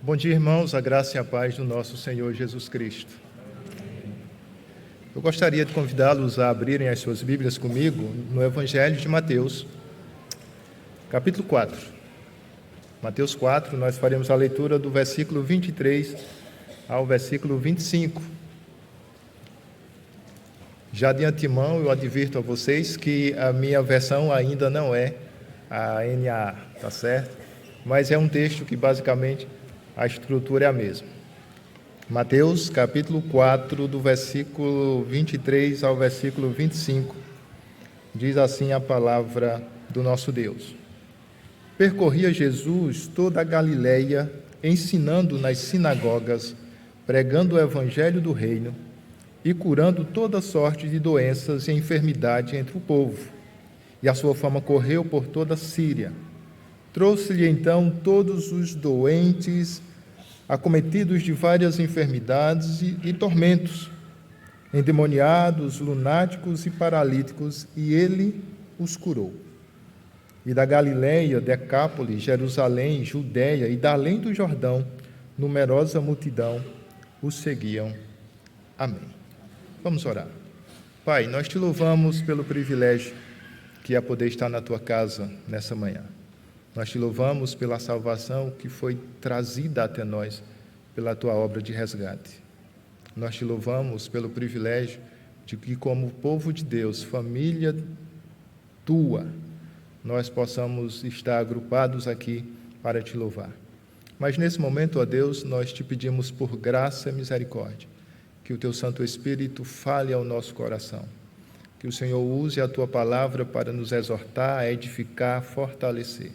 Bom dia, irmãos, a graça e a paz do nosso Senhor Jesus Cristo. Eu gostaria de convidá-los a abrirem as suas Bíblias comigo no Evangelho de Mateus, capítulo 4. Mateus 4, nós faremos a leitura do versículo 23 ao versículo 25. Já de antemão, eu advirto a vocês que a minha versão ainda não é a NAA, tá certo? Mas é um texto que basicamente a estrutura é a mesma. Mateus, capítulo 4, do versículo 23 ao versículo 25, diz assim a palavra do nosso Deus. Percorria Jesus toda a Galileia, ensinando nas sinagogas, pregando o evangelho do reino e curando toda sorte de doenças e enfermidade entre o povo. E a sua fama correu por toda a Síria. Trouxe-lhe então todos os doentes, acometidos de várias enfermidades e tormentos, endemoniados, lunáticos e paralíticos, e ele os curou. E da Galileia, Decápolis, Jerusalém, Judéia e da além do Jordão, numerosa multidão os seguiam. Amém. Vamos orar. Pai, nós te louvamos pelo privilégio que é poder estar na tua casa nessa manhã. Nós te louvamos pela salvação que foi trazida até nós pela tua obra de resgate. Nós te louvamos pelo privilégio de que, como povo de Deus, família tua, nós possamos estar agrupados aqui para te louvar. Mas nesse momento, ó Deus, nós te pedimos por graça e misericórdia, que o teu Santo Espírito fale ao nosso coração, que o Senhor use a tua palavra para nos exortar, edificar, fortalecer,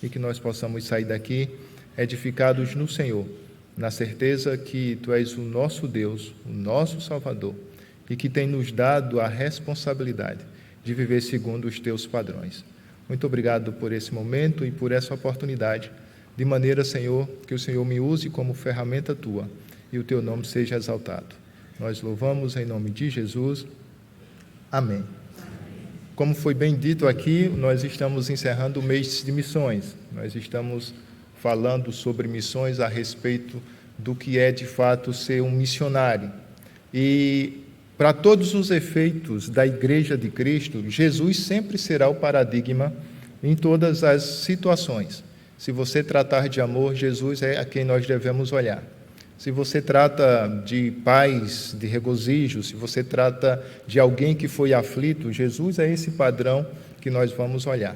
e que nós possamos sair daqui edificados no Senhor, na certeza que Tu és o nosso Deus, o nosso Salvador, e que tem nos dado a responsabilidade de viver segundo os Teus padrões. Muito obrigado por esse momento e por essa oportunidade, de maneira, Senhor, que o Senhor me use como ferramenta Tua e o Teu nome seja exaltado. Nós louvamos em nome de Jesus. Amém. Como foi bem dito aqui, nós estamos encerrando o mês de missões. Nós estamos falando sobre missões a respeito do que é, de fato, ser um missionário. E, para todos os efeitos da Igreja de Cristo, Jesus sempre será o paradigma em todas as situações. Se você tratar de amor, Jesus é a quem nós devemos olhar. Se você trata de paz, de regozijo, se você trata de alguém que foi aflito, Jesus é esse padrão que nós vamos olhar.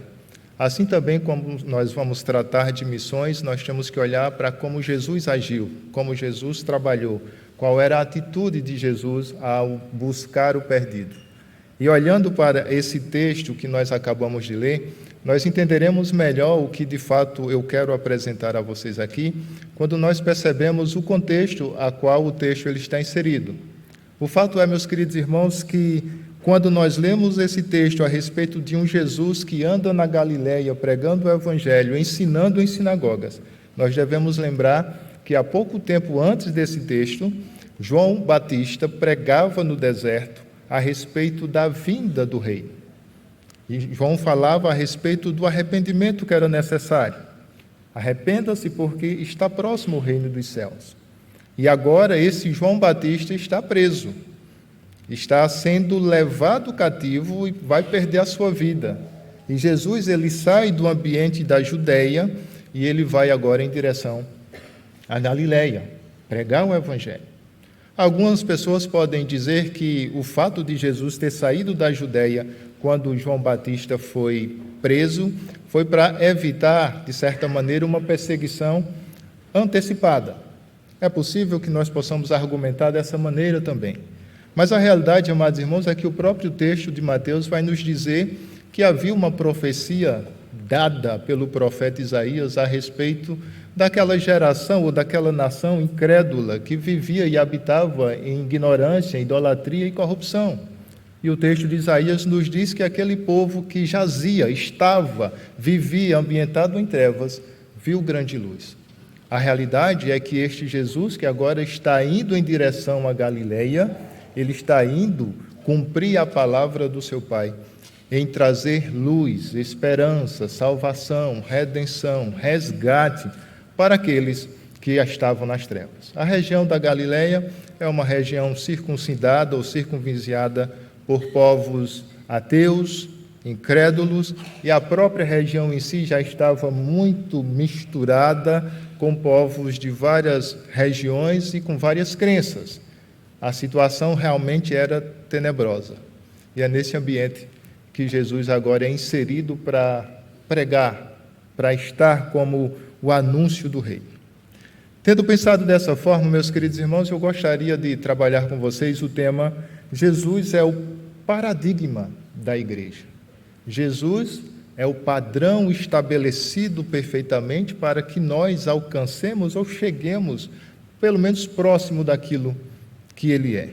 Assim também, como nós vamos tratar de missões, nós temos que olhar para como Jesus agiu, como Jesus trabalhou, qual era a atitude de Jesus ao buscar o perdido. E olhando para esse texto que nós acabamos de ler, nós entenderemos melhor o que de fato eu quero apresentar a vocês aqui, quando nós percebemos o contexto a qual o texto ele está inserido. O fato é, meus queridos irmãos, que quando nós lemos esse texto a respeito de um Jesus que anda na Galileia pregando o Evangelho, ensinando em sinagogas, nós devemos lembrar que há pouco tempo antes desse texto, João Batista pregava no deserto a respeito da vinda do rei. E João falava a respeito do arrependimento que era necessário. Arrependa-se porque está próximo o reino dos céus. E agora esse João Batista está preso. Está sendo levado cativo e vai perder a sua vida. E Jesus, ele sai do ambiente da Judeia e ele vai agora em direção à Galileia, pregar o Evangelho. Algumas pessoas podem dizer que o fato de Jesus ter saído da Judeia quando João Batista foi preso, foi para evitar, de certa maneira, uma perseguição antecipada. É possível que nós possamos argumentar dessa maneira também. Mas a realidade, amados irmãos, é que o próprio texto de Mateus vai nos dizer que havia uma profecia dada pelo profeta Isaías a respeito daquela geração ou daquela nação incrédula que vivia e habitava em ignorância, idolatria e corrupção. E o texto de Isaías nos diz que aquele povo que jazia, estava, vivia ambientado em trevas, viu grande luz. A realidade é que este Jesus, que agora está indo em direção à Galileia, ele está indo cumprir a palavra do seu Pai, em trazer luz, esperança, salvação, redenção, resgate para aqueles que estavam nas trevas. A região da Galileia é uma região circuncidada ou circunvizinada por povos ateus, incrédulos, e a própria região em si já estava muito misturada com povos de várias regiões e com várias crenças. A situação realmente era tenebrosa. E é nesse ambiente que Jesus agora é inserido para pregar, para estar como o anúncio do Rei. Tendo pensado dessa forma, meus queridos irmãos, eu gostaria de trabalhar com vocês o tema Jesus é o paradigma da igreja. Jesus é o padrão estabelecido perfeitamente para que nós alcancemos ou cheguemos, pelo menos próximo daquilo que Ele é.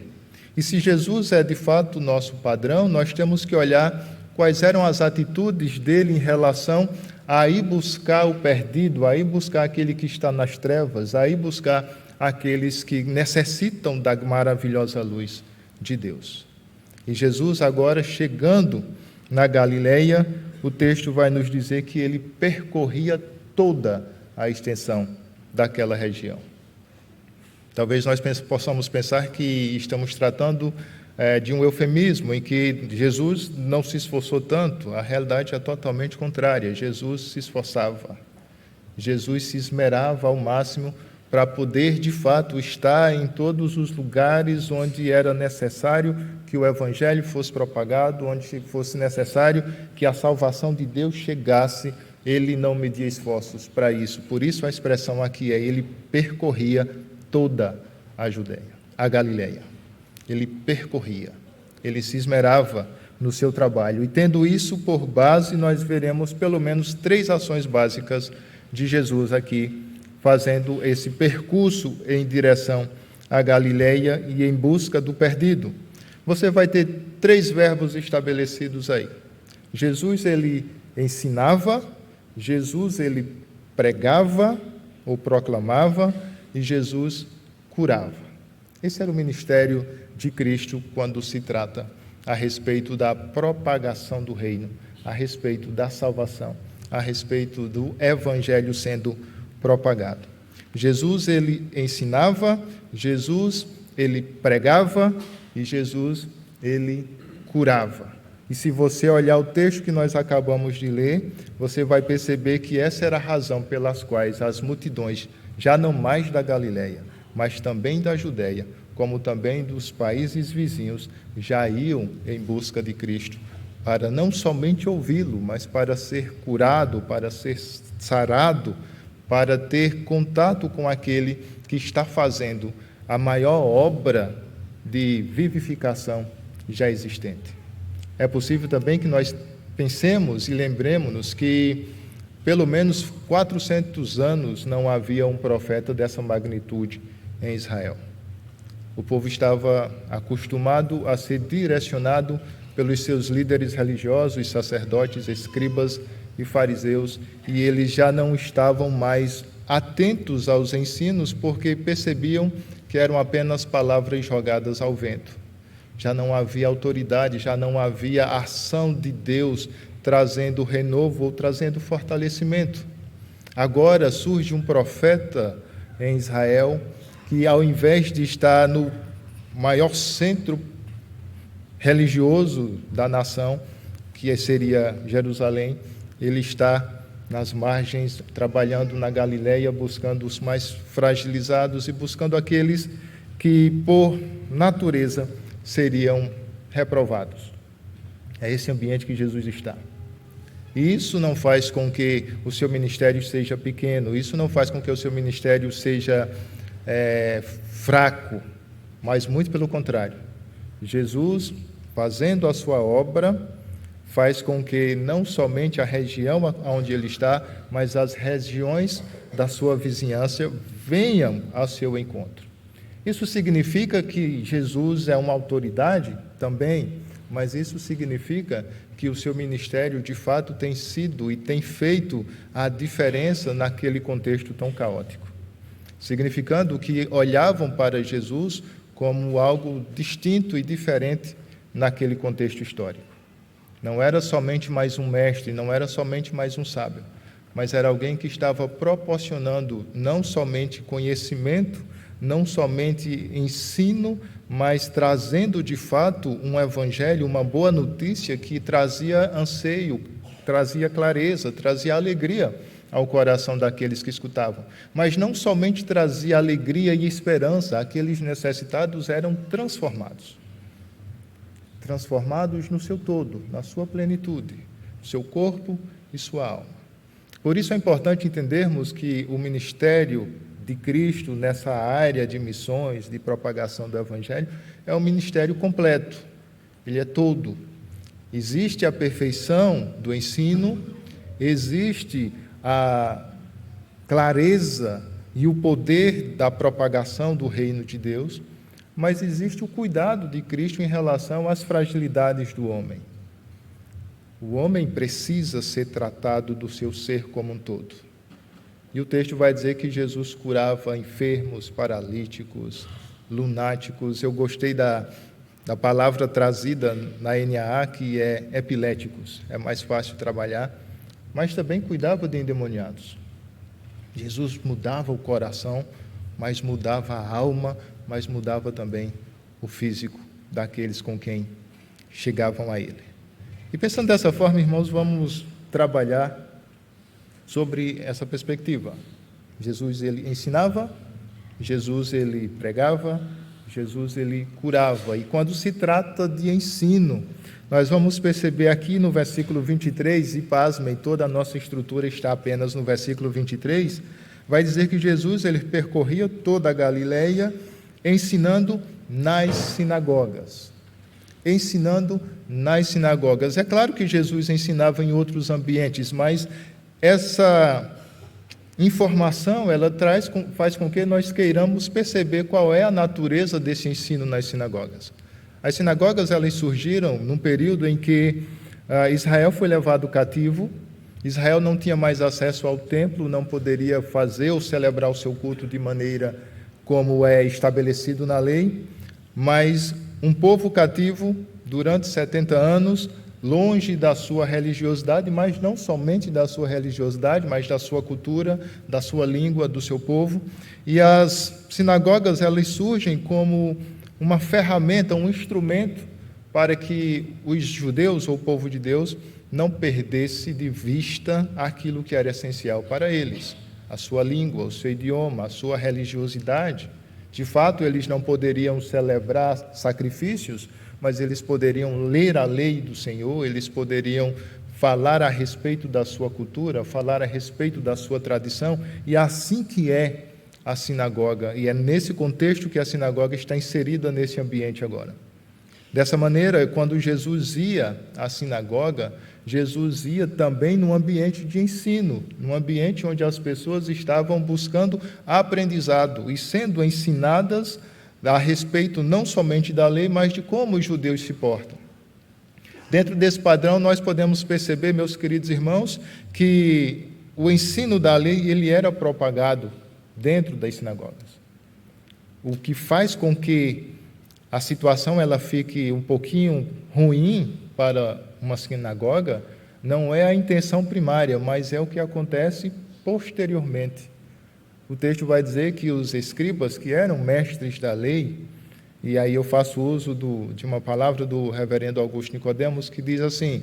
E se Jesus é de fato o nosso padrão, nós temos que olhar quais eram as atitudes dele em relação a ir buscar o perdido, a ir buscar aquele que está nas trevas, a ir buscar aqueles que necessitam da maravilhosa luz de Deus. E Jesus agora chegando na Galileia, o texto vai nos dizer que ele percorria toda a extensão daquela região. Talvez nós possamos pensar que estamos tratando de um eufemismo, em que Jesus não se esforçou tanto. A realidade é totalmente contrária. Jesus se esforçava. Jesus se esmerava ao máximo para poder, de fato, estar em todos os lugares onde era necessário que o Evangelho fosse propagado, onde fosse necessário que a salvação de Deus chegasse. Ele não media esforços para isso. Por isso a expressão aqui é: ele percorria toda a Judeia, a Galileia. Ele percorria, ele se esmerava no seu trabalho. E tendo isso por base, nós veremos pelo menos 3 ações básicas de Jesus aqui, fazendo esse percurso em direção à Galileia e em busca do perdido. Você vai ter 3 verbos estabelecidos aí. Jesus, ele ensinava, Jesus, ele pregava ou proclamava, e Jesus curava. Esse era o ministério de Cristo quando se trata a respeito da propagação do reino, a respeito da salvação, a respeito do evangelho sendo propagado. Jesus, ele ensinava, Jesus, ele pregava e Jesus, ele curava. E se você olhar o texto que nós acabamos de ler, você vai perceber que essa era a razão pelas quais as multidões, já não mais da Galileia, mas também da Judeia, como também dos países vizinhos, já iam em busca de Cristo, para não somente ouvi-lo, mas para ser curado, para ser sarado, para ter contato com aquele que está fazendo a maior obra de vivificação já existente. É possível também que nós pensemos e lembremos-nos que pelo menos 400 anos não havia um profeta dessa magnitude em Israel. O povo estava acostumado a ser direcionado pelos seus líderes religiosos, sacerdotes, escribas e fariseus, e eles já não estavam mais atentos aos ensinos porque percebiam que eram apenas palavras jogadas ao vento. Já não havia autoridade, já não havia ação de Deus trazendo renovo ou trazendo fortalecimento. Agora surge um profeta em Israel que, ao invés de estar no maior centro religioso da nação, que seria Jerusalém, ele está nas margens, trabalhando na Galileia, buscando os mais fragilizados e buscando aqueles que, por natureza, seriam reprovados. É esse ambiente que Jesus está. E isso não faz com que o seu ministério seja pequeno, isso não faz com que o seu ministério seja fraco, mas muito pelo contrário. Jesus, fazendo a sua obra, faz com que não somente a região onde ele está, mas as regiões da sua vizinhança venham ao seu encontro. Isso significa que Jesus é uma autoridade? Também, mas isso significa que o seu ministério, de fato, tem sido e tem feito a diferença naquele contexto tão caótico. Significando que olhavam para Jesus como algo distinto e diferente naquele contexto histórico. Não era somente mais um mestre, não era somente mais um sábio, mas era alguém que estava proporcionando não somente conhecimento, não somente ensino, mas trazendo de fato um evangelho, uma boa notícia que trazia anseio, trazia clareza, trazia alegria ao coração daqueles que escutavam. Mas não somente trazia alegria e esperança, aqueles necessitados eram transformados no seu todo, na sua plenitude, seu corpo e sua alma. Por isso é importante entendermos que o ministério de Cristo nessa área de missões, de propagação do Evangelho, é um ministério completo, ele é todo. Existe a perfeição do ensino, existe a clareza e o poder da propagação do reino de Deus, mas existe o cuidado de Cristo em relação às fragilidades do homem. O homem precisa ser tratado do seu ser como um todo. E o texto vai dizer que Jesus curava enfermos, paralíticos, lunáticos. Eu gostei da palavra trazida na NAA, que é epiléticos. É mais fácil trabalhar. Mas também cuidava de endemoniados. Jesus mudava o coração, mas mudava a alma, mas mudava também o físico daqueles com quem chegavam a Ele. E pensando dessa forma, irmãos, vamos trabalhar sobre essa perspectiva. Jesus, ele ensinava, Jesus, ele pregava, Jesus, ele curava. E quando se trata de ensino, nós vamos perceber aqui no versículo 23, e pasmem, toda a nossa estrutura está apenas no versículo 23, vai dizer que Jesus, ele percorria toda a Galileia, ensinando nas sinagogas. Ensinando nas sinagogas. É claro que Jesus ensinava em outros ambientes, mas essa informação, ela faz com que nós queiramos perceber qual é a natureza desse ensino nas sinagogas. As sinagogas, elas surgiram num período em que Israel foi levado cativo, Israel não tinha mais acesso ao templo, não poderia fazer ou celebrar o seu culto de maneira como é estabelecido na lei, mas um povo cativo durante 70 anos, longe da sua religiosidade, mas não somente da sua religiosidade, mas da sua cultura, da sua língua, do seu povo. E as sinagogas, elas surgem como uma ferramenta, um instrumento para que os judeus, ou o povo de Deus, não perdesse de vista aquilo que era essencial para eles, a sua língua, o seu idioma, a sua religiosidade. De fato, eles não poderiam celebrar sacrifícios, mas eles poderiam ler a lei do Senhor, eles poderiam falar a respeito da sua cultura, falar a respeito da sua tradição, e assim que é a sinagoga, e é nesse contexto que a sinagoga está inserida nesse ambiente agora. Dessa maneira, quando Jesus ia à sinagoga, Jesus ia também num ambiente de ensino, num ambiente onde as pessoas estavam buscando aprendizado e sendo ensinadas a respeito não somente da lei, mas de como os judeus se portam. Dentro desse padrão, nós podemos perceber, meus queridos irmãos, que o ensino da lei ele era propagado dentro das sinagogas. O que faz com que a situação ela fique um pouquinho ruim para uma sinagoga não é a intenção primária, mas é o que acontece posteriormente. O texto vai dizer que os escribas, que eram mestres da lei, e aí eu faço uso de uma palavra do reverendo Augusto Nicodemos, que diz assim: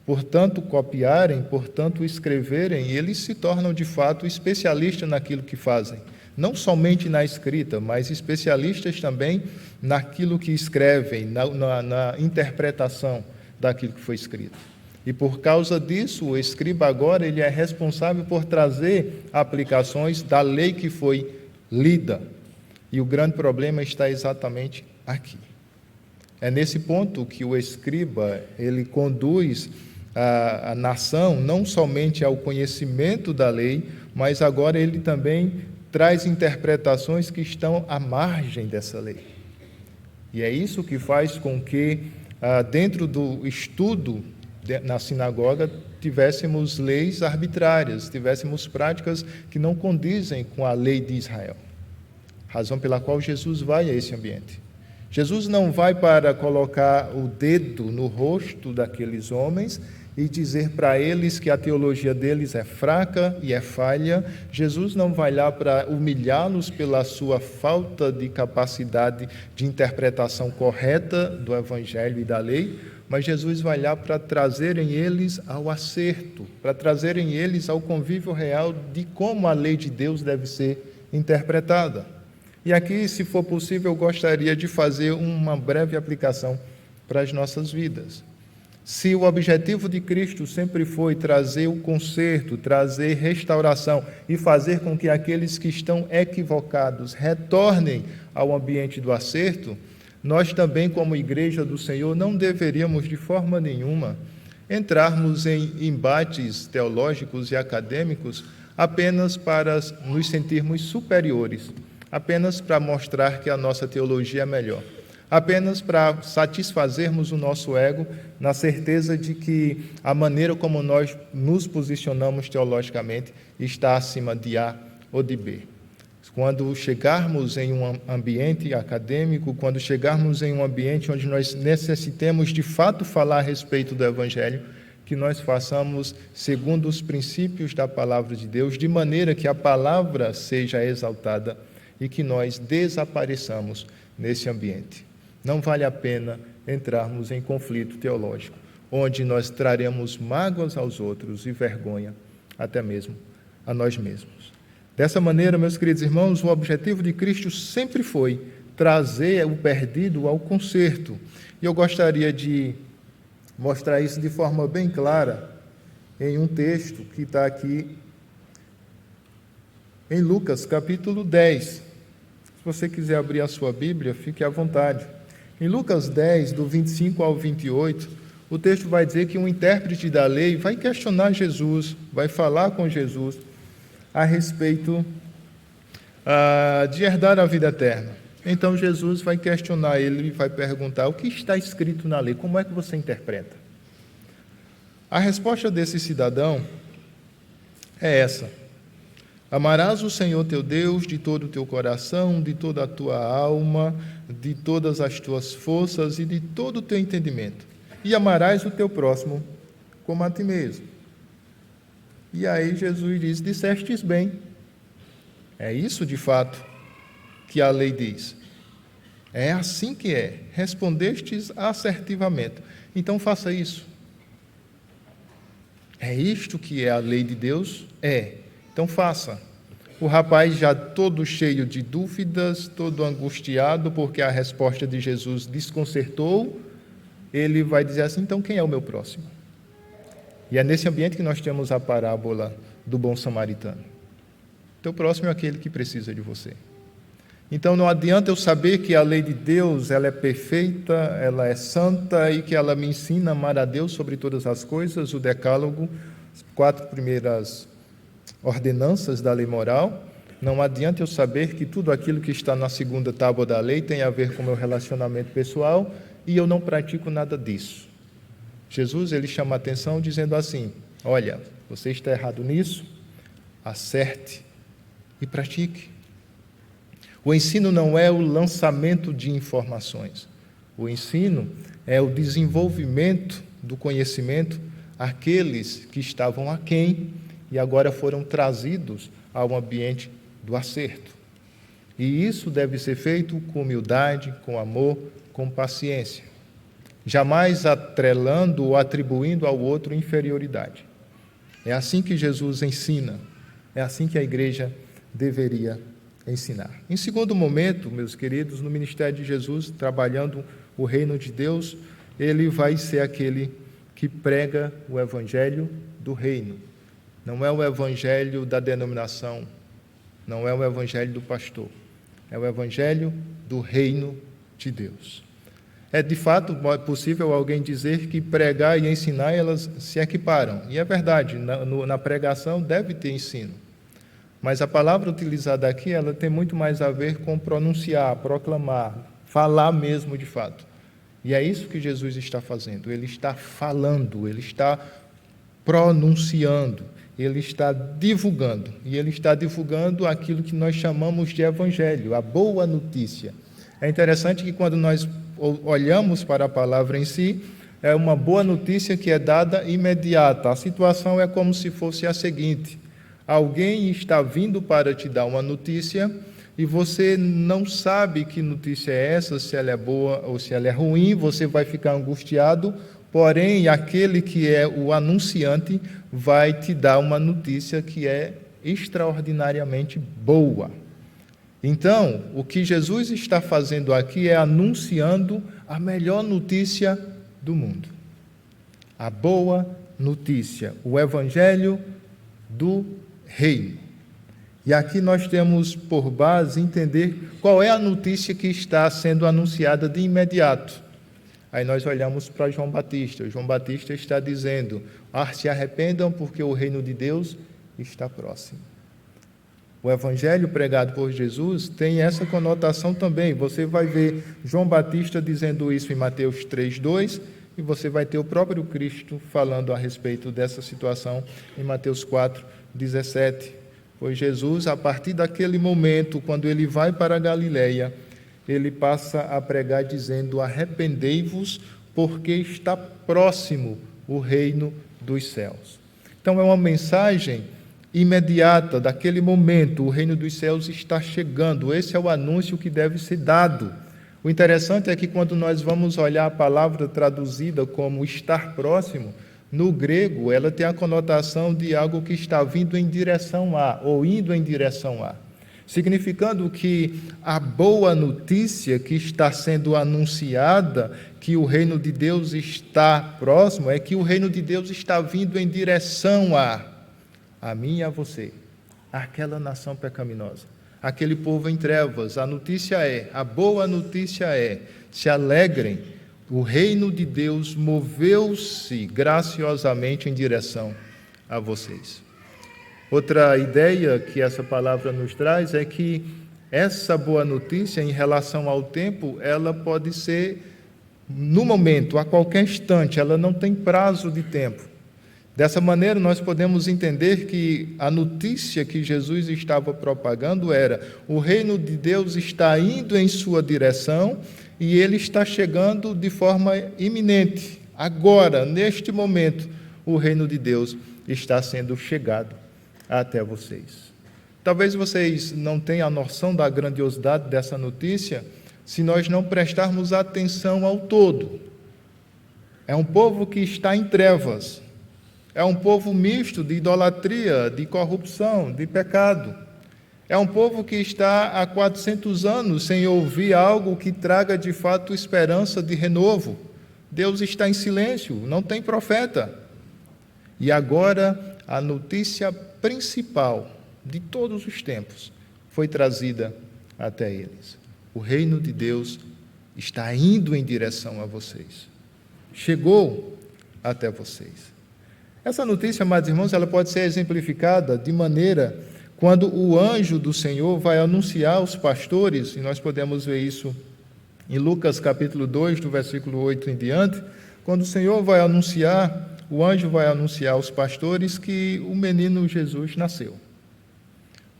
portanto copiarem, portanto escreverem, eles se tornam de fato especialistas naquilo que fazem. Não somente na escrita, mas especialistas também naquilo que escrevem, na interpretação daquilo que foi escrito. E por causa disso, o escriba agora ele é responsável por trazer aplicações da lei que foi lida. E o grande problema está exatamente aqui. É nesse ponto que o escriba ele conduz a nação não somente ao conhecimento da lei, mas agora ele também traz interpretações que estão à margem dessa lei. E é isso que faz com que, dentro do estudo na sinagoga, tivéssemos leis arbitrárias, tivéssemos práticas que não condizem com a lei de Israel. Razão pela qual Jesus vai a esse ambiente. Jesus não vai para colocar o dedo no rosto daqueles homens e dizer para eles que a teologia deles é fraca e é falha. Jesus não vai lá para humilhá-los pela sua falta de capacidade de interpretação correta do Evangelho e da lei, mas Jesus vai lá para trazerem eles ao acerto, para trazerem eles ao convívio real de como a lei de Deus deve ser interpretada. E aqui, se for possível, eu gostaria de fazer uma breve aplicação para as nossas vidas. Se o objetivo de Cristo sempre foi trazer o conserto, trazer restauração e fazer com que aqueles que estão equivocados retornem ao ambiente do acerto, nós também, como Igreja do Senhor, não deveríamos de forma nenhuma entrarmos em embates teológicos e acadêmicos apenas para nos sentirmos superiores, apenas para mostrar que a nossa teologia é melhor, apenas para satisfazermos o nosso ego, na certeza de que a maneira como nós nos posicionamos teologicamente está acima de A ou de B. Quando chegarmos em um ambiente acadêmico, quando chegarmos em um ambiente onde nós necessitemos de fato falar a respeito do Evangelho, que nós façamos segundo os princípios da Palavra de Deus, de maneira que a Palavra seja exaltada e que nós desapareçamos nesse ambiente. Não vale a pena entrarmos em conflito teológico, onde nós traremos mágoas aos outros e vergonha até mesmo a nós mesmos. Dessa maneira, meus queridos irmãos, o objetivo de Cristo sempre foi trazer o perdido ao conserto. E eu gostaria de mostrar isso de forma bem clara em um texto que está aqui em Lucas, capítulo 10. Se você quiser abrir a sua Bíblia, fique à vontade. Em Lucas 10, do 25 ao 28, o texto vai dizer que um intérprete da lei vai questionar Jesus, vai falar com Jesus a respeito de herdar a vida eterna. Então Jesus vai questionar ele e vai perguntar: o que está escrito na lei? Como é que você interpreta? A resposta desse cidadão é essa: amarás o Senhor teu Deus de todo o teu coração, de toda a tua alma, de todas as tuas forças e de todo o teu entendimento. E amarás o teu próximo como a ti mesmo. E aí Jesus diz: dissestes bem. É isso de fato que a lei diz. É assim que é. Respondestes assertivamente. Então faça isso. É isto que é a lei de Deus? É. Então faça. O rapaz, já todo cheio de dúvidas, todo angustiado, porque a resposta de Jesus desconcertou, ele vai dizer assim: então quem é o meu próximo? E é nesse ambiente que nós temos a parábola do bom samaritano. Teu próximo é aquele que precisa de você. Então não adianta eu saber que a lei de Deus ela é perfeita, ela é santa e que ela me ensina a amar a Deus sobre todas as coisas, o decálogo, as 4 primeiras ordenanças da lei moral. Não adianta eu saber que tudo aquilo que está na 2ª tábua da lei tem a ver com o meu relacionamento pessoal e eu não pratico nada disso. Jesus ele chama a atenção dizendo assim: olha, você está errado nisso, acerte e pratique. O ensino não é o lançamento de informações. O ensino é o desenvolvimento do conhecimento àqueles que estavam aquém e agora foram trazidos ao ambiente do acerto. E isso deve ser feito com humildade, com amor, com paciência. Jamais atrelando ou atribuindo ao outro inferioridade. É assim que Jesus ensina. É assim que a igreja deveria ensinar. Em segundo momento, meus queridos, no ministério de Jesus, trabalhando o reino de Deus, ele vai ser aquele que prega o evangelho do reino. Não é o evangelho da denominação, não é o evangelho do pastor, é o evangelho do reino de Deus. É de fato possível alguém dizer que pregar e ensinar elas se equiparam, e é verdade, na pregação deve ter ensino. Mas a palavra utilizada aqui, ela tem muito mais a ver com pronunciar, proclamar, falar mesmo de fato. E é isso que Jesus está fazendo. Ele está falando, ele está pronunciando, ele está divulgando. E ele está divulgando aquilo que nós chamamos de evangelho, a boa notícia. É interessante que quando nós olhamos para a palavra em si, é uma boa notícia que é dada imediata. A situação é como se fosse a seguinte: alguém está vindo para te dar uma notícia e você não sabe que notícia é essa, se ela é boa ou se ela é ruim, você vai ficar angustiado, porém aquele que é o anunciante vai te dar uma notícia que é extraordinariamente boa. Então, o que Jesus está fazendo aqui é anunciando a melhor notícia do mundo. A boa notícia, o evangelho do reino. E aqui nós temos por base entender qual é a notícia que está sendo anunciada de imediato. Aí nós olhamos para João Batista. João Batista está dizendo: se arrependam porque o reino de Deus está próximo. O evangelho pregado por Jesus tem essa conotação também. Você vai ver João Batista dizendo isso em Mateus 3:2, e você vai ter o próprio Cristo falando a respeito dessa situação em Mateus 4:17. Pois Jesus, a partir daquele momento, quando ele vai para a Galileia, ele passa a pregar dizendo: arrependei-vos, porque está próximo o reino dos céus. Então é uma mensagem imediata, daquele momento, o reino dos céus está chegando. Esse é o anúncio que deve ser dado. O interessante é que quando nós vamos olhar a palavra traduzida como estar próximo, no grego ela tem a conotação de algo que está vindo em direção a, ou indo em direção a, significando que a boa notícia que está sendo anunciada, que o reino de Deus está próximo, é que o reino de Deus está vindo em direção a mim e a você, aquela nação pecaminosa, aquele povo em trevas. A boa notícia é: se alegrem, o reino de Deus moveu-se graciosamente em direção a vocês. Outra ideia que essa palavra nos traz é que essa boa notícia, em relação ao tempo, ela pode ser no momento, a qualquer instante, ela não tem prazo de tempo. Dessa maneira, nós podemos entender que a notícia que Jesus estava propagando era: o reino de Deus está indo em sua direção e ele está chegando de forma iminente. Agora, neste momento, o reino de Deus está sendo chegado até vocês. Talvez vocês não tenham a noção da grandiosidade dessa notícia se nós não prestarmos atenção ao todo. É um povo que está em trevas. É um povo misto de idolatria, de corrupção, de pecado. É um povo que está há 400 anos sem ouvir algo que traga de fato esperança de renovo. Deus está em silêncio, não tem profeta. E agora a notícia principal de todos os tempos foi trazida até eles. O reino de Deus está indo em direção a vocês. Chegou até vocês. Essa notícia, amados irmãos, ela pode ser exemplificada de maneira quando o anjo do Senhor vai anunciar aos pastores, e nós podemos ver isso em Lucas capítulo 2, do versículo 8 em diante, quando o Senhor vai anunciar, o anjo vai anunciar aos pastores que o menino Jesus nasceu.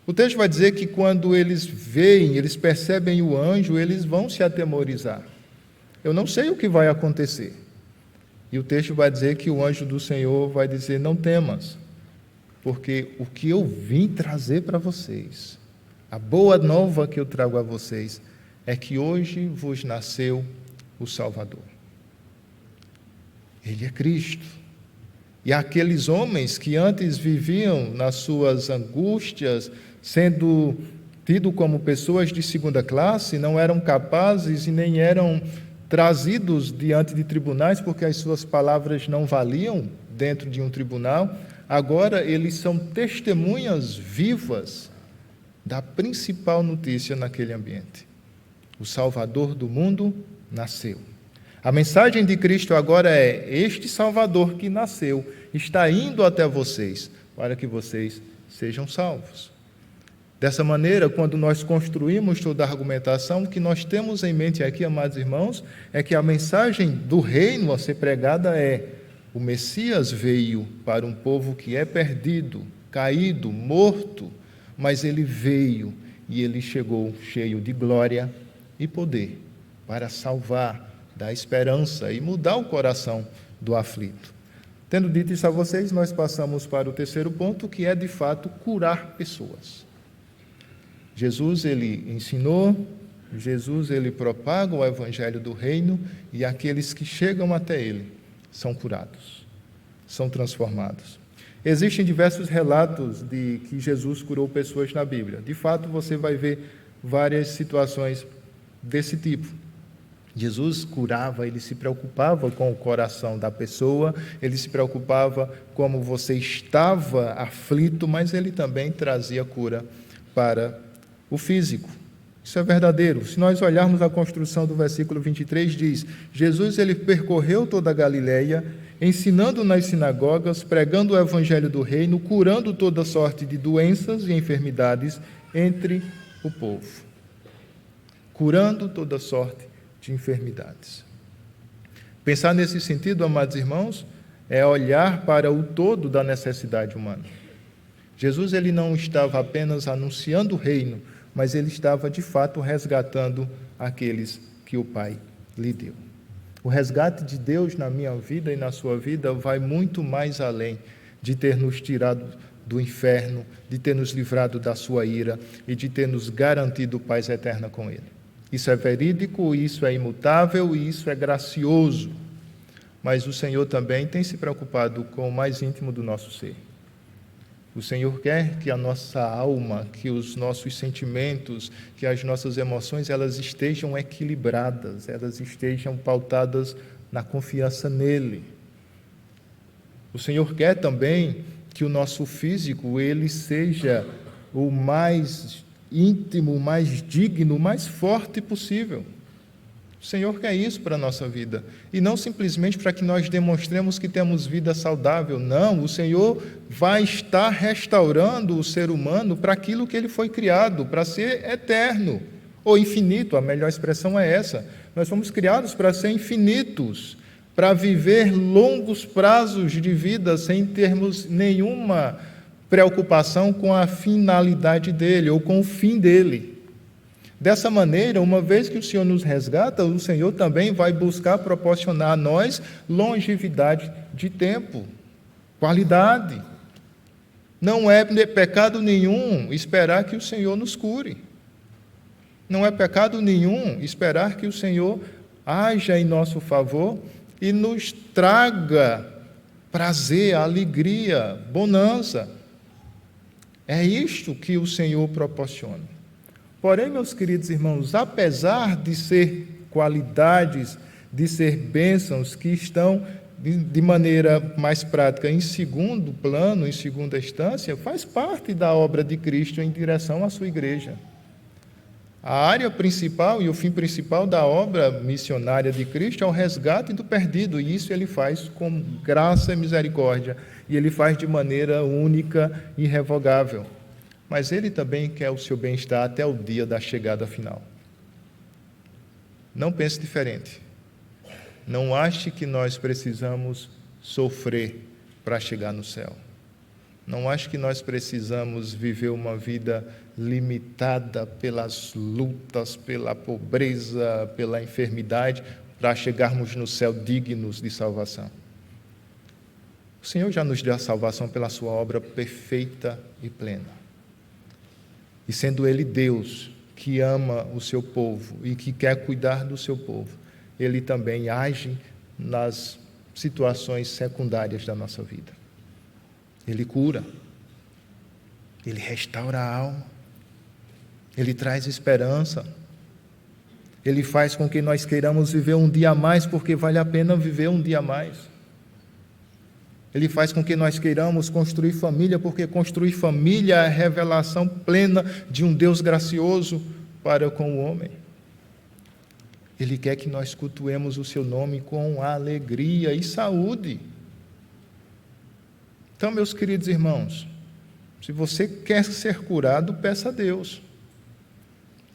O texto vai dizer que quando eles veem, eles percebem o anjo, eles vão se atemorizar. Eu não sei o que vai acontecer. E o texto vai dizer que o anjo do Senhor vai dizer: não temas, porque o que eu vim trazer para vocês, a boa nova que eu trago a vocês, é que hoje vos nasceu o Salvador. Ele é Cristo. E aqueles homens que antes viviam nas suas angústias, sendo tidos como pessoas de segunda classe, não eram capazes e nem eram trazidos diante de tribunais, porque as suas palavras não valiam dentro de um tribunal. Agora eles são testemunhas vivas da principal notícia naquele ambiente. O Salvador do mundo nasceu. A mensagem de Cristo agora é: este Salvador que nasceu está indo até vocês, para que vocês sejam salvos. Dessa maneira, quando nós construímos toda a argumentação, o que nós temos em mente aqui, amados irmãos, é que a mensagem do reino a ser pregada é: o Messias veio para um povo que é perdido, caído, morto, mas ele veio e ele chegou cheio de glória e poder para salvar dar esperança e mudar o coração do aflito. Tendo dito isso a vocês, nós passamos para o terceiro ponto, que é, de fato, curar pessoas. Jesus, ele ensinou, Jesus, ele propaga o evangelho do reino e aqueles que chegam até ele são curados, são transformados. Existem diversos relatos de que Jesus curou pessoas na Bíblia. De fato, você vai ver várias situações desse tipo. Jesus curava, ele se preocupava com o coração da pessoa, ele se preocupava como você estava aflito, mas ele também trazia cura para o físico. Isso é verdadeiro. Se nós olharmos a construção do versículo 23, diz: Jesus, ele percorreu toda a Galileia, ensinando nas sinagogas, pregando o evangelho do reino, curando toda sorte de doenças e enfermidades entre o povo. Curando toda sorte de enfermidades. Pensar nesse sentido, amados irmãos, é olhar para o todo da necessidade humana. Jesus, ele não estava apenas anunciando o reino, mas ele estava, de fato, resgatando aqueles que o Pai lhe deu. O resgate de Deus na minha vida e na sua vida vai muito mais além de ter nos tirado do inferno, de ter nos livrado da sua ira e de ter nos garantido paz eterna com Ele. Isso é verídico, isso é imutável e isso é gracioso. Mas o Senhor também tem se preocupado com o mais íntimo do nosso ser. O Senhor quer que a nossa alma, que os nossos sentimentos, que as nossas emoções, elas estejam equilibradas, elas estejam pautadas na confiança nele. O Senhor quer também que o nosso físico, ele seja o mais íntimo, o mais digno, o mais forte possível. O Senhor quer isso para a nossa vida. E não simplesmente para que nós demonstremos que temos vida saudável. Não, o Senhor vai estar restaurando o ser humano para aquilo que ele foi criado, para ser eterno, ou infinito, a melhor expressão é essa. Nós fomos criados para ser infinitos, para viver longos prazos de vida sem termos nenhuma preocupação com a finalidade dele, ou com o fim dele. Dessa maneira, uma vez que o Senhor nos resgata, o Senhor também vai buscar proporcionar a nós longevidade de tempo, qualidade. Não é pecado nenhum esperar que o Senhor nos cure. Não é pecado nenhum esperar que o Senhor haja em nosso favor e nos traga prazer, alegria, bonança. É isto que o Senhor proporciona. Porém, meus queridos irmãos, apesar de ser qualidades, de ser bênçãos que estão de maneira mais prática em segundo plano, em segunda instância, faz parte da obra de Cristo em direção à sua igreja. A área principal e o fim principal da obra missionária de Cristo é o resgate do perdido, e isso ele faz com graça e misericórdia, e ele faz de maneira única e irrevogável. Mas ele também quer o seu bem-estar até o dia da chegada final. Não pense diferente. Não ache que nós precisamos sofrer para chegar no céu. Não ache que nós precisamos viver uma vida limitada pelas lutas, pela pobreza, pela enfermidade, para chegarmos no céu dignos de salvação. O Senhor já nos deu a salvação pela sua obra perfeita e plena. E sendo Ele Deus, que ama o seu povo e que quer cuidar do seu povo, Ele também age nas situações secundárias da nossa vida. Ele cura, Ele restaura a alma, Ele traz esperança, Ele faz com que nós queiramos viver um dia a mais, porque vale a pena viver um dia a mais. Ele faz com que nós queiramos construir família, porque construir família é a revelação plena de um Deus gracioso para com o homem. Ele quer que nós cultuemos o seu nome com alegria e saúde. Então, meus queridos irmãos, se você quer ser curado, peça a Deus.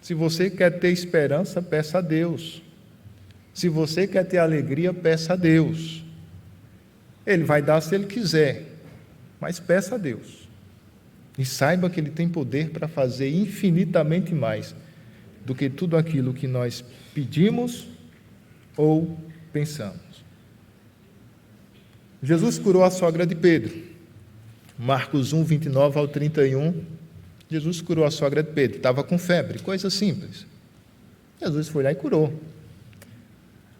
Se você quer ter esperança, peça a Deus. Se você quer ter alegria, peça a Deus. Ele vai dar se Ele quiser, mas peça a Deus. E saiba que Ele tem poder para fazer infinitamente mais do que tudo aquilo que nós pedimos ou pensamos. Jesus curou a sogra de Pedro. Marcos 1, 29 ao 31, Jesus curou a sogra de Pedro. Estava com febre, coisa simples. Jesus foi lá e curou.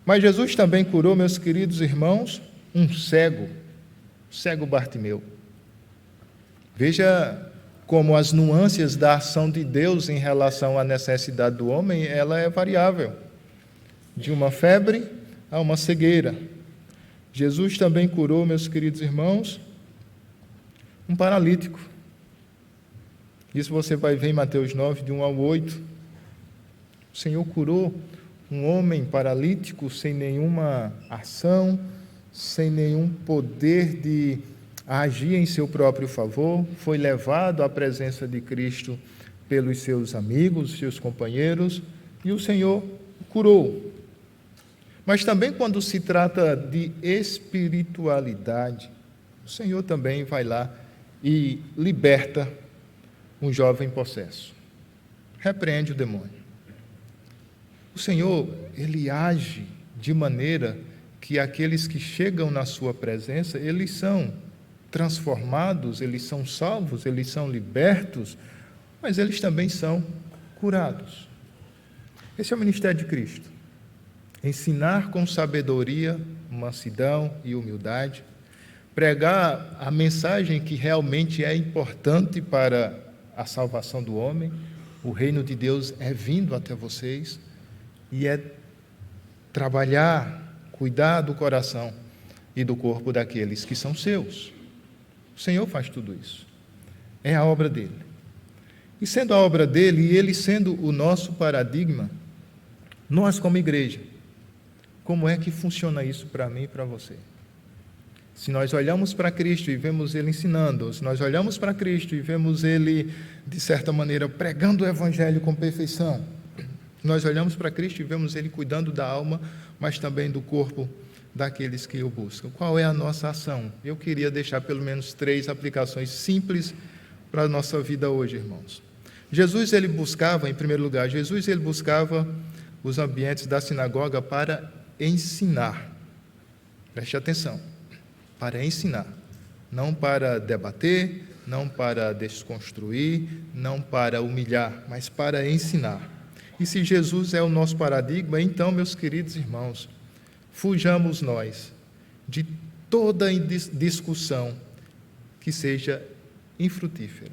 Mas Jesus também curou, meus queridos irmãos, um cego Bartimeu. Veja como as nuances da ação de Deus em relação à necessidade do homem, ela é variável. De uma febre a uma cegueira. Jesus também curou, meus queridos irmãos, um paralítico. Isso você vai ver em Mateus 9, de 1 ao 8. O Senhor curou um homem paralítico sem nenhuma ação, sem nenhum poder de agir em seu próprio favor. Foi levado à presença de Cristo pelos seus amigos, seus companheiros, e o Senhor curou. Mas também quando se trata de espiritualidade, o Senhor também vai lá e liberta um jovem possesso. Repreende o demônio. O Senhor, Ele age de maneira que aqueles que chegam na sua presença, eles são transformados, eles são salvos, eles são libertos, mas eles também são curados. Esse é o ministério de Cristo. Ensinar com sabedoria, mansidão e humildade, pregar a mensagem que realmente é importante para a salvação do homem. O reino de Deus é vindo até vocês e é trabalhar, cuidar do coração e do corpo daqueles que são seus. O Senhor faz tudo isso. É a obra dele. E sendo a obra dele e ele sendo o nosso paradigma, nós como igreja, como é que funciona isso para mim e para você? Se nós olhamos para Cristo e vemos Ele ensinando, se nós olhamos para Cristo e vemos Ele, de certa maneira, pregando o Evangelho com perfeição, nós olhamos para Cristo e vemos Ele cuidando da alma, mas também do corpo daqueles que o buscam. Qual é a nossa ação? Eu queria deixar pelo menos 3 aplicações simples para a nossa vida hoje, irmãos. Jesus, ele buscava, em primeiro lugar, ele buscava os ambientes da sinagoga para ensinar. Preste atenção. Para ensinar. Não para debater, não para desconstruir, não para humilhar, mas para ensinar. E se Jesus é o nosso paradigma, então, meus queridos irmãos, fujamos nós de toda discussão que seja infrutífera.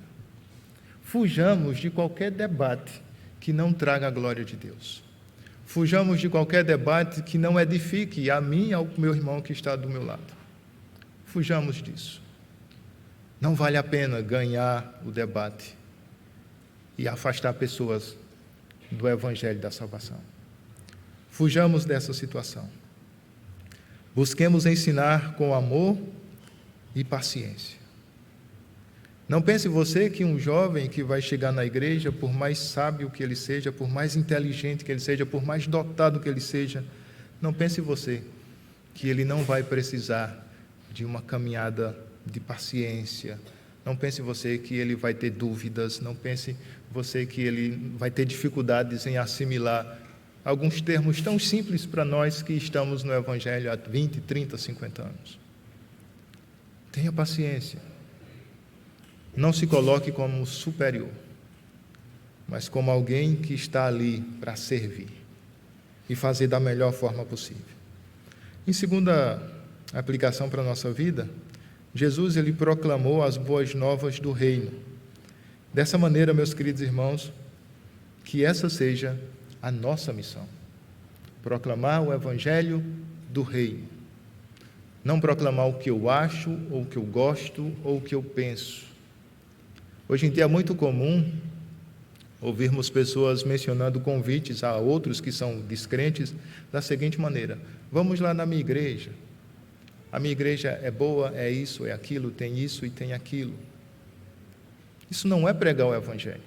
Fujamos de qualquer debate que não traga a glória de Deus. Fujamos de qualquer debate que não edifique a mim e ao meu irmão que está do meu lado. Fujamos disso. Não vale a pena ganhar o debate e afastar pessoas do Evangelho da salvação. Fujamos dessa situação. Busquemos ensinar com amor e paciência. Não pense você que um jovem que vai chegar na igreja, por mais sábio que ele seja, por mais inteligente que ele seja, por mais dotado que ele seja, não pense você que ele não vai precisar de uma caminhada de paciência. Não pense você que ele vai ter dúvidas, não pense você que ele vai ter dificuldades em assimilar alguns termos tão simples para nós que estamos no Evangelho há 20, 30, 50 anos. Tenha paciência. Não se coloque como superior, mas como alguém que está ali para servir e fazer da melhor forma possível. Em segunda aplicação para a nossa vida, Jesus, ele proclamou as boas novas do reino. Dessa maneira, meus queridos irmãos, que essa seja a nossa missão. Proclamar o Evangelho do reino. Não proclamar o que eu acho, ou o que eu gosto, ou o que eu penso. Hoje em dia é muito comum ouvirmos pessoas mencionando convites a outros que são descrentes da seguinte maneira: vamos lá na minha igreja. A minha igreja é boa, é isso, é aquilo, tem isso e tem aquilo. Isso não é pregar o Evangelho.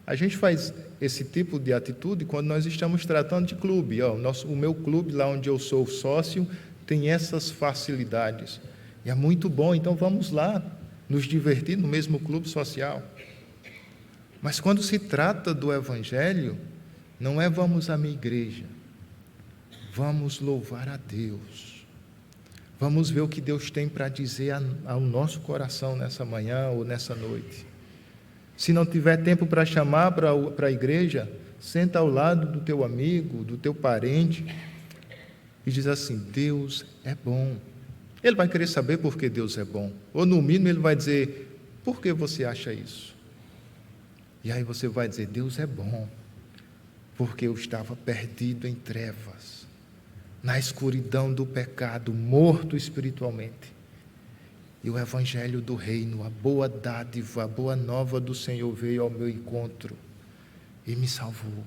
A gente faz esse tipo de atitude quando nós estamos tratando de clube. O meu clube, lá onde eu sou sócio, tem essas facilidades. E é muito bom, então vamos lá nos divertir no mesmo clube social. Mas quando se trata do Evangelho, não é vamos à minha igreja. Vamos louvar a Deus. Vamos ver o que Deus tem para dizer ao nosso coração nessa manhã ou nessa noite. Se não tiver tempo para chamar para a igreja, senta ao lado do teu amigo, do teu parente e diz assim: Deus é bom. Ele vai querer saber por que Deus é bom. Ou no mínimo ele vai dizer: por que você acha isso? E aí você vai dizer: Deus é bom, porque eu estava perdido em trevas, na escuridão do pecado, morto espiritualmente. E o evangelho do reino, a boa dádiva, a boa nova do Senhor veio ao meu encontro e me salvou,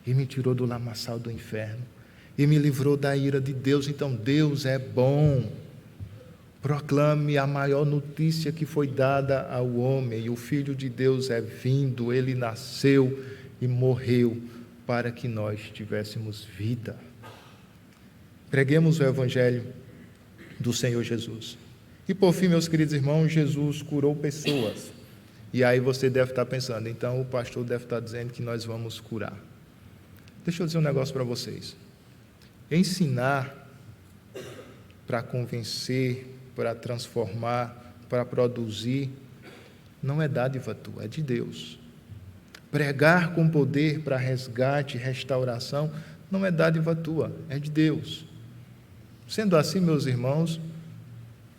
e me tirou do lamaçal do inferno, e me livrou da ira de Deus. Então Deus é bom. Proclame a maior notícia que foi dada ao homem: o Filho de Deus é vindo, ele nasceu e morreu para que nós tivéssemos vida. Preguemos o evangelho do Senhor Jesus. E por fim, meus queridos irmãos, Jesus curou pessoas. E aí você deve estar pensando: então o pastor deve estar dizendo que nós vamos curar. Deixa eu dizer um negócio para vocês. Ensinar para convencer, para transformar, para produzir, não é dádiva tua, é de Deus. Pregar com poder para resgate e restauração não é dádiva tua, é de Deus. Sendo assim, meus irmãos,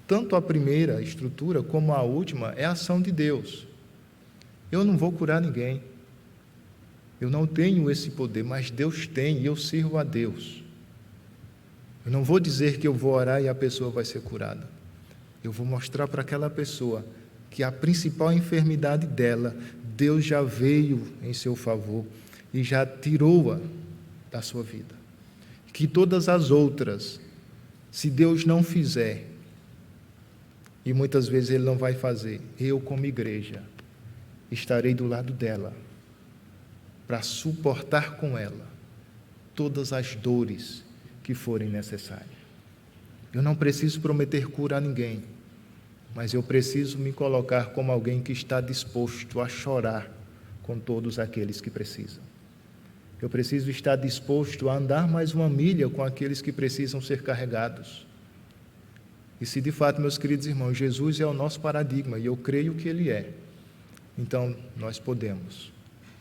tanto a primeira estrutura como a última é ação de Deus. Eu não vou curar ninguém, eu não tenho esse poder, mas Deus tem e eu sirvo a Deus. Eu não vou dizer que eu vou orar e a pessoa vai ser curada. Eu vou mostrar para aquela pessoa que a principal enfermidade dela, Deus já veio em seu favor e já tirou-a da sua vida. Que todas as outras, se Deus não fizer, e muitas vezes Ele não vai fazer, eu como igreja estarei do lado dela para suportar com ela todas as dores que forem necessárias. Eu não preciso prometer cura a ninguém, mas eu preciso me colocar como alguém que está disposto a chorar com todos aqueles que precisam. Eu preciso estar disposto a andar mais uma milha com aqueles que precisam ser carregados. E se de fato, meus queridos irmãos, Jesus é o nosso paradigma, e eu creio que Ele é, então nós podemos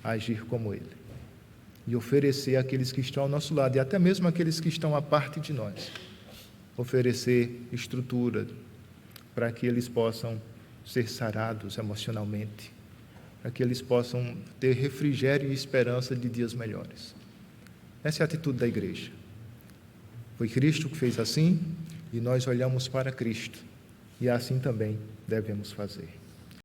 agir como Ele e oferecer àqueles que estão ao nosso lado, e até mesmo àqueles que estão à parte de nós, oferecer estrutura para que eles possam ser sarados emocionalmente, para que eles possam ter refrigério e esperança de dias melhores. Essa é a atitude da igreja. Foi Cristo que fez assim, e nós olhamos para Cristo, e assim também devemos fazer.